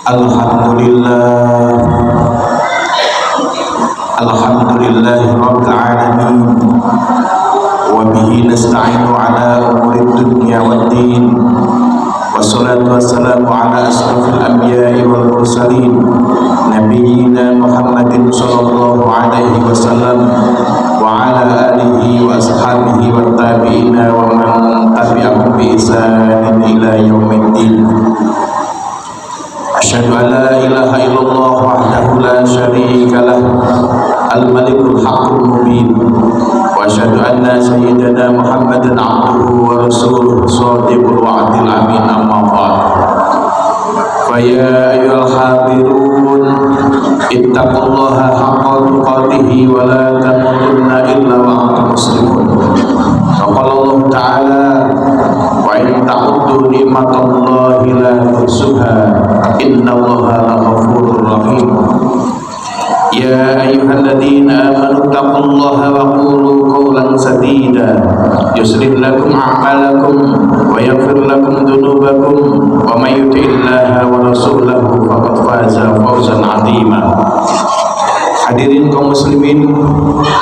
Alhamdulillah, Alhamdulillahi Rabbil Alamin, wa bihi nasta'inu ala umuri dunya waddin, wassalatu wassalamu ala asrafil anbiya'i wal mursalin, nabiyyina Muhammadin sallallahu alaihi wasallam wa ala alihi wa ashabihi wa tabi'ina wa man tabi'ahum bi ihsanin ila yaumiddin. Asyhadu an la ilaha illallah wahdahu la syarika lah, al-malikul haqqul mubin, wa asyhadu anna sayyidana Muhammadan abduhu wa rasuluhu shadiqul wa'dil amin, amma ba'd. Fa ya ayyuhal hadirun ittaqullaha haqqa tuqatih wa la tamutunna illa wa antum muslimun. Qala Allah ta'ala, wa in ta'uddu ni'matallahi la tuhsuha innallaha laghafurur rahim. Ya ayyuhalladzina amanu taqullaha wa qulu qawlan sadida yuslih lakum a'malakum wa yaghfir lakum dhunubakum wa may yuti'illaha wa rasulahu faqad faza fawzan 'azima. Hadirin kaum muslimin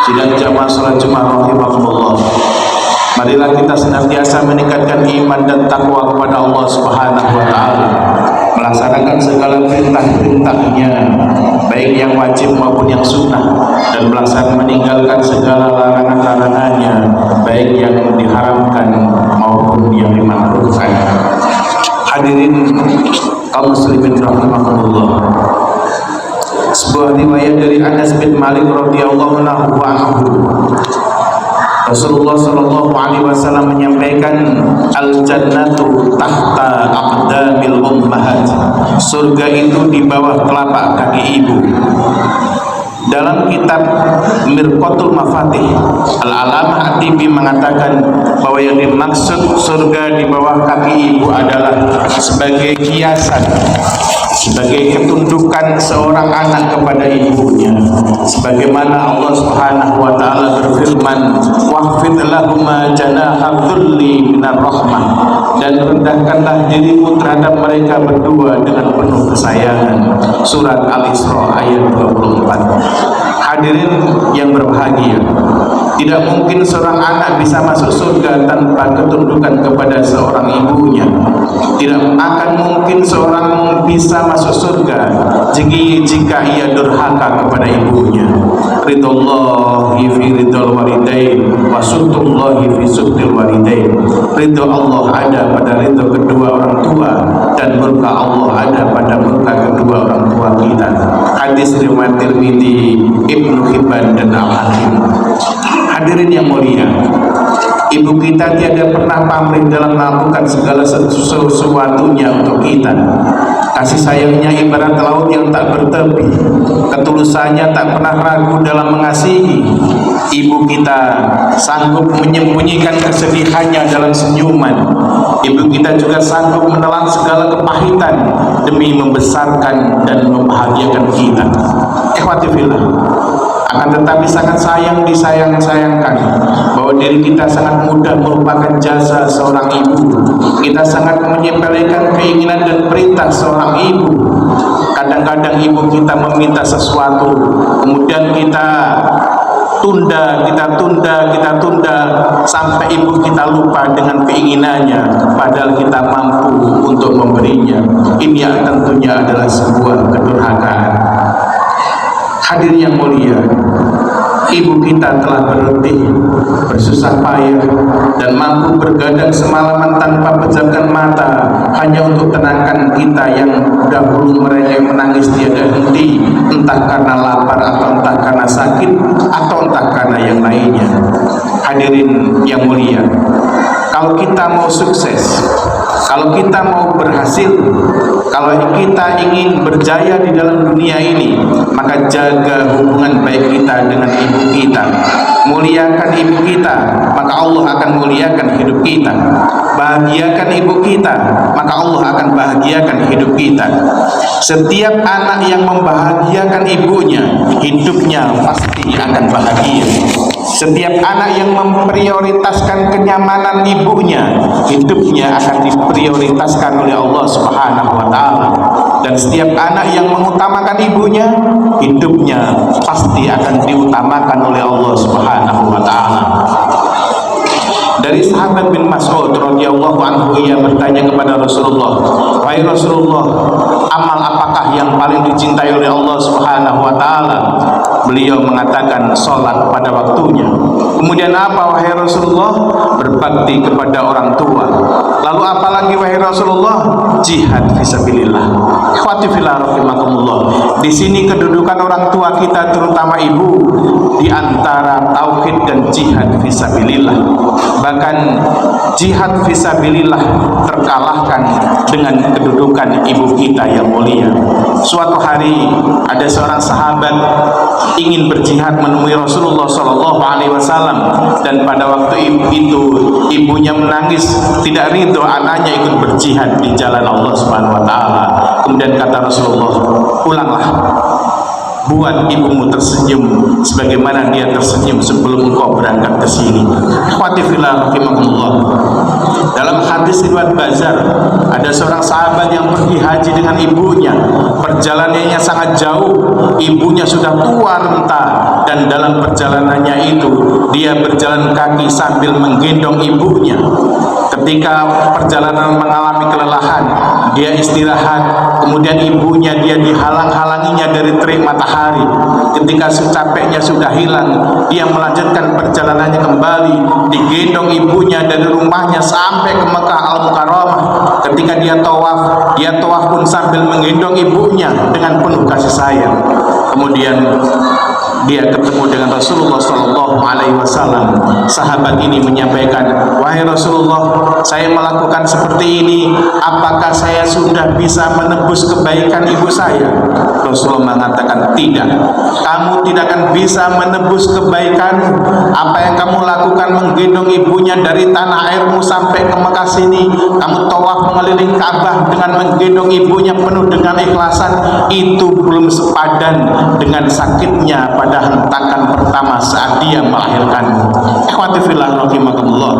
sidang jamaah salat Jumat rahimakumullah. Marilah kita senantiasa meningkatkan iman dan takwa kepada Allah Subhanahu wa taala, melaksanakan segala perintah-perintahnya, baik yang wajib maupun yang sunnah, dan meninggalkan segala larangan-larangannya, baik yang diharamkan maupun yang dimakruhkan. Hadirin kaum muslimin rahimakumullah. Sebuah riwayat dari Anas bin Malik radhiyallahu anhu, Rasulullah sallallahu alaihi wasallam menyampaikan, al-jannatu tahta aqdamil ummahat. Surga itu di bawah telapak kaki ibu. Dalam kitab Mirqatul Mafatih, Al-Alamah At-Tibi mengatakan bahwa yang dimaksud surga di bawah kaki ibu adalah sebagai kiasan, sebagai ketundukan seorang anak kepada ibunya, sebagaimana Allah Subhanahu wa taala berfirman, wahfid lahuma janaha dhulli minar rahmah, dan rendahkanlah dirimu terhadap mereka berdua dengan penuh kesayangan. Surat Al-Isra ayat 24. Hadirin yang berbahagia, tidak mungkin seorang anak bisa masuk surga tanpa ketundukan kepada seorang ibunya. Tidak akan mungkin seorang bisa masuk surga jika ia durhaka kepada ibunya. Ridallahi fi ridal walidain wa sukhtullahi fi sukhtil walidain. Ridha Allah ada pada ridha kedua orang tua, dan murka Allah ada pada murka kedua orang tua kita. Hadis riwayat Tirmidzi, Ibnu Hibban dan Al-Hakim. Hadirin yang mulia, ibu kita tiada pernah pamrih dalam melakukan segala sesuatunya untuk kita. Kasih sayangnya ibarat laut yang tak bertepi, ketulusannya tak pernah ragu dalam mengasihi. Ibu kita sanggup menyembunyikan kesedihannya dalam senyuman. Ibu kita juga sanggup menelan segala kepahitan demi membesarkan dan membahagiakan kita. Ikhwati fillah, akan tetapi sangat disayangkan bahwa diri kita sangat mudah melupakan jasa seorang ibu. Kita sangat menyepelekan keinginan dan perintah seorang ibu. Kadang-kadang ibu kita meminta sesuatu, kemudian kita tunda sampai ibu kita lupa dengan keinginannya, padahal kita mampu untuk memberinya. Ini tentunya adalah sebuah kedurhakaan. Hadirin yang mulia, ibu kita telah berletih, bersusah payah, dan mampu bergadang semalaman tanpa pejamkan mata hanya untuk tenangkan kita yang dahulu mereka menangis tiada henti, entah karena lapar atau entah karena sakit atau entah karena yang lainnya. Hadirin yang mulia, kalau kita mau sukses, kalau kita mau berhasil, kalau kita ingin berjaya di dalam dunia ini, maka jaga hubungan baik kita dengan ibu kita. Muliakan ibu kita, maka Allah akan muliakan hidup kita. Bahagiakan ibu kita, maka Allah akan bahagiakan hidup kita. Setiap anak yang membahagiakan ibunya, hidupnya pasti akan bahagia. Setiap anak yang memprioritaskan kenyamanan ibunya, hidupnya akan diprioritaskan oleh Allah Subhanahu wa taala. Dan setiap anak yang mengutamakan ibunya, hidupnya pasti akan diutamakan oleh Allah Subhanahu wa taala. Dari sahabat bin Mas'ud radhiyallahu anhu, ia bertanya kepada Rasulullah, "Wahai Rasulullah, amal apakah yang paling dicintai oleh Allah Subhanahu wa taala?" Beliau mengatakan, "Salat pada waktunya." "Kemudian apa wahai Rasulullah?" "Berbakti kepada orang tua." "Lalu apa lagi wahai Rasulullah?" "Jihad fisabilillah." Ikhwati fillah rahimakumullah. Di sini kedudukan orang tua kita, terutama ibu, di antara tauhid dan jihad fisabilillah. Bahkan jihad fisabilillah terkalahkan dengan kedudukan ibu kita yang mulia. Suatu hari ada seorang sahabat ingin berjihad menemui Rasulullah SAW, dan pada waktu itu ibunya menangis, tidak ridho anaknya ikut berjihad di jalan Allah Subhanahu wa taala. Kemudian kata Rasulullah, "Pulanglah, buat ibumu tersenyum sebagaimana dia tersenyum sebelum engkau berangkat ke sini." Ikhwati fillah rahimakumullah. Dalam hadis riwayat Bazar, ada seorang sahabat yang pergi haji dengan ibunya. Perjalanannya sangat jauh, ibunya sudah tua renta, dan dalam perjalanannya itu dia berjalan kaki sambil menggendong ibunya. Ketika perjalanan mengalami kelelahan, dia istirahat, kemudian ibunya dia dihalang-halanginya dari terik matahari. Ketika capeknya sudah hilang, dia melanjutkan perjalanannya kembali, digendong ibunya dari rumahnya sampai ke Mekah Al-Mukarramah. Ketika dia tawaf pun sambil menggendong ibunya dengan penuh kasih sayang. Kemudian dia ketemu dengan Rasulullah SAW. Sahabat ini menyampaikan, "Wahai Rasulullah, saya melakukan seperti ini, apakah saya sudah bisa menebus kebaikan ibu saya?" Rasulullah mengatakan, "Tidak, kamu tidak akan bisa menebus kebaikan. Apa yang kamu lakukan menggendong ibunya dari tanah airmu sampai ke Mekah sini, kamu tawaf mengelilingi Ka'bah dengan menggendong ibunya penuh dengan ikhlasan, itu belum sepadan dengan sakitnya pada hentakan pertama saat dia melahirkanmu." Ikhwati fillah rahimakumullah.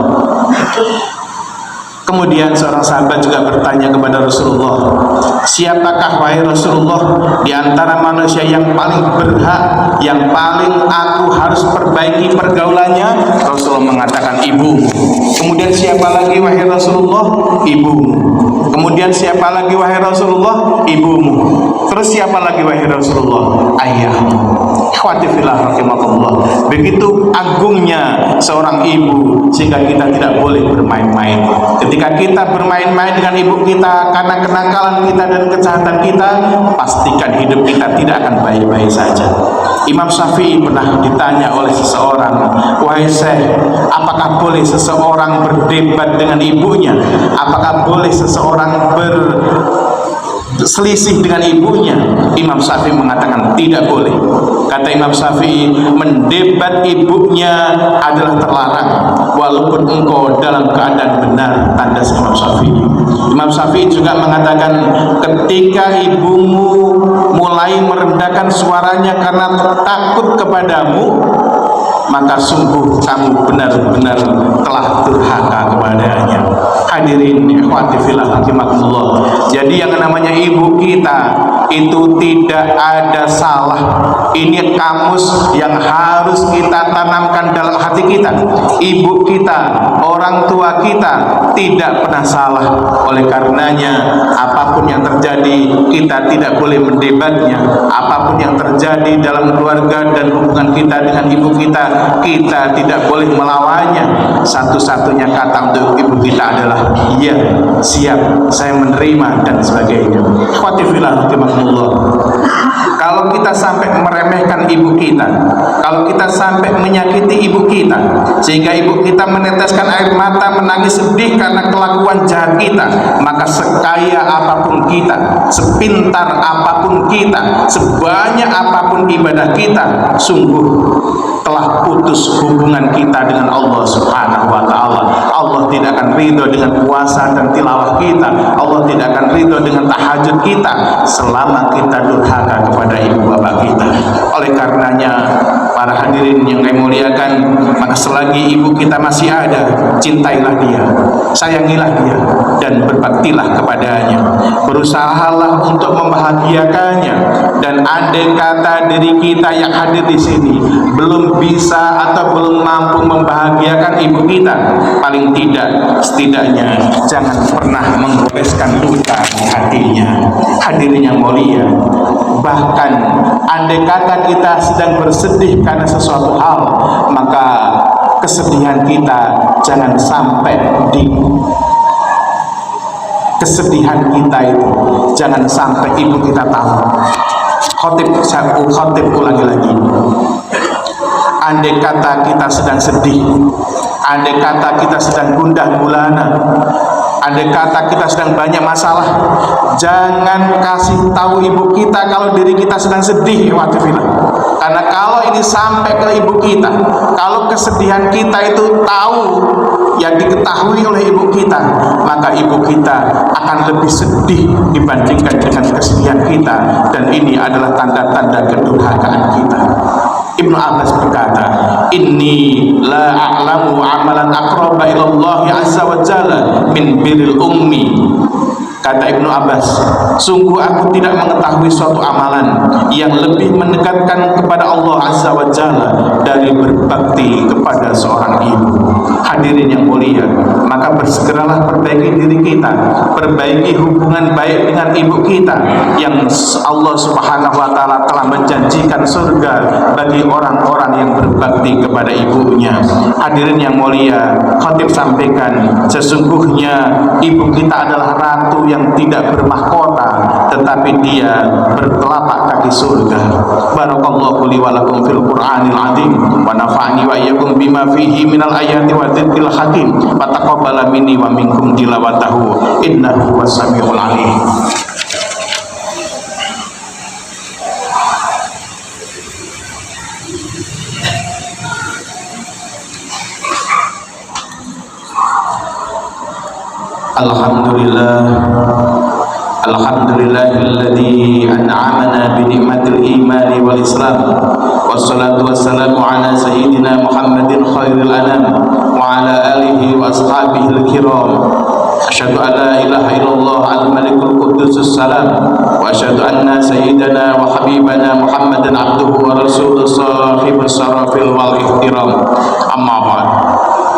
Kemudian seorang sahabat juga bertanya kepada Rasulullah, "Siapakah wahai Rasulullah di antara manusia yang paling berhak, yang paling aku harus perbaiki pergaulannya?" Rasulullah mengatakan, "Ibumu." "Kemudian siapa lagi wahai Rasulullah?" "Ibumu." "Kemudian siapa lagi wahai Rasulullah?" "Ibumu." "Terus siapa lagi wahai Rasulullah?" "Ayahmu." Ikhwati fillah rahimakumullah. Begitu agungnya seorang ibu sehingga kita tidak boleh bermain-main. Ketika kita bermain-main dengan ibu kita karena kenakalan kita dan kejahatan kita, pastikan hidup kita tidak akan baik-baik saja. Imam Syafi'i pernah ditanya oleh seseorang, "Wahai Syekh, apakah boleh seseorang berdebat dengan ibunya? Apakah boleh seseorang berselisih dengan ibunya?" Imam Syafi'i mengatakan tidak boleh. Kata Imam Syafi'i, mendebat ibunya adalah terlarang walaupun engkau dalam keadaan benar. Tanda Imam Syafi'i. Imam Syafi'i juga mengatakan, ketika ibumu mulai merendahkan suaranya karena takut kepadamu, maka sungguh kamu benar-benar telah durhaka kepadanya. Hadirin ikhwati fillah rahimakumullah. Jadi yang namanya ibu kita itu tidak ada salah. Ini kamus yang harus kita tanamkan dalam hati kita. Ibu kita, orang tua kita tidak pernah salah. Oleh karenanya, apapun yang terjadi, kita tidak boleh mendebatnya. Apapun yang terjadi dalam keluarga dan hubungan kita dengan ibu kita, kita tidak boleh melawannya. Satu-satunya kata untuk ibu kita adalah iya, siap, saya menerima, dan sebagainya. Kalau kita sampai meremehkan ibu kita, kalau kita sampai menyakiti ibu kita sehingga ibu kita meneteskan air mata, menangis sedih karena kelakuan jahat kita, maka sekaya apapun kita, sepintar apapun kita, sebanyak apapun ibadah kita, sungguh telah putus hubungan kita dengan Allah Subhanahu wa ta'ala. Allah tidak akan ridho dengan puasa dan tilawah kita. Allah tidak akan ridho dengan tahajud kita selama kita durhaka kepada ibu bapak kita. Oleh karenanya, para hadirin yang saya muliakan, maka selagi ibu kita masih ada, cintailah dia, sayangilah dia, dan berbaktilah kepadanya. Berusahalah untuk membahagiakannya. Dan andai kata diri kita yang hadir di sini belum bisa atau belum mampu membahagiakan ibu kita, paling tidak, setidaknya jangan pernah menggoreskan luka di hatinya. Hadirin yang mulia, bahkan andai kata kita sedang bersedih karena sesuatu hal, maka kesedihan kita jangan sampai kesedihan kita itu jangan sampai ibu kita tahu. Khotib ulangi lagi. Andai kata kita sedang sedih, andai kata kita sedang gundah gulana, andai kata kita sedang banyak masalah, jangan kasih tahu ibu kita kalau diri kita sedang sedih. Karena kalau ini sampai ke ibu kita, kalau kesedihan kita itu tahu, yang diketahui oleh ibu kita, maka ibu kita akan lebih sedih dibandingkan dengan kesedihan kita. Dan ini adalah tanda-tanda kedurhakaan kita. Ibnu Abbas berkata, inni la a'lamu amalan aqraba ilallahi azza wa jalla min birril ummi. Kata Ibnu Abbas, sungguh aku tidak mengetahui suatu amalan yang lebih mendekatkan kepada Allah Azza wa Jalla dari berbakti kepada seorang ibu. Hadirin yang mulia, maka bersegeralah perbaiki diri kita, perbaiki hubungan baik dengan ibu kita yang Allah Subhanahu wa taala telah menjanjikan surga bagi orang-orang yang berbakti kepada ibunya. Hadirin yang mulia, khatib sampaikan, sesungguhnya ibu kita adalah ratu yang tidak bermahkota, tetapi dia bertelapak kaki surga. Barakallahu li wa lakum fil Qur'anil azim wa nafa'ani wa iyyakum bima fihi minal ayati wa dzikril hakim wa taqabbala minni wa minkum tilawatahu innahu was-sami'ul alim. Alhamdulillahilladzi an'amana bi ni'matil imani wal islam. Wassalatu wassalamu ala sayyidina Muhammadin khairil anam wa ala alihi wa ashabihi al-kiram. Asyhadu an la ilaha illallah al-malikul qudusus salam wa asyhadu anna sayyidana wa habibana Muhammadan abduhu wa rasuluhu sahibus sarafil wal ihtiram. Amma ba'd.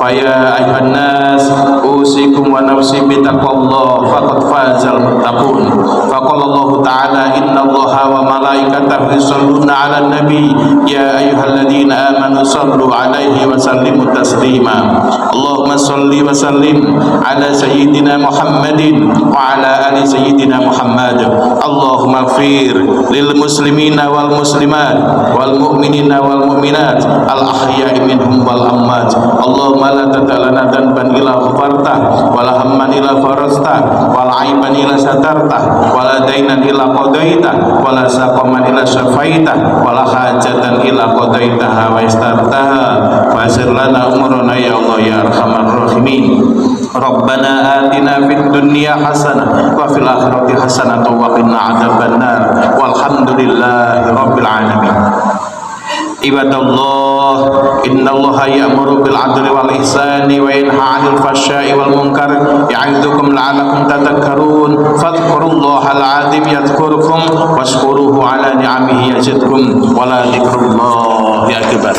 Ya ayuhan nas, usikum wa nafsi bitaqwallah faqad fazal muttaqun. Faqala Allah ta'ala, innallaha wa malaikatahu yusholluna 'alan nabi ya ayyuhalladzina amanu shallu 'alaihi wa sallimu taslima. Allahumma shalli wa sallim ala sayyidina Muhammadin wa ala ali sayyidina Muhammad. Allahumma ighfir lil muslimina wal muslimat wal mu'minina wal mu'minat al ahya'i minhum wal amwat. Allahumma la tad'alana dhanban illa ghafartah wa la hamman illa farajtah wa la aiban illa satartah wa la dainan illa qadaitah wa la saqaman illa syafaitah wa la hajatan illa qadaitaha wa istartaha wa asir lana umurana ya Allah ya arhamar rahimin. Rabbana atina fid dunya hasanah wa fil akhirati hasanah wa qina adzabannar walhamdulillahi rabbil alamin. Ibadallah, innallaha ya'muru bil 'adli wal ihsani wa yanha 'anil fahsya'i wal munkar ya'idzukum la'allakum tadhakkarun. Fadhkurullahal 'azim yadhkurkum washkuruhu 'ala ni'amihi yazidkum wa la dzikrullahi akbar.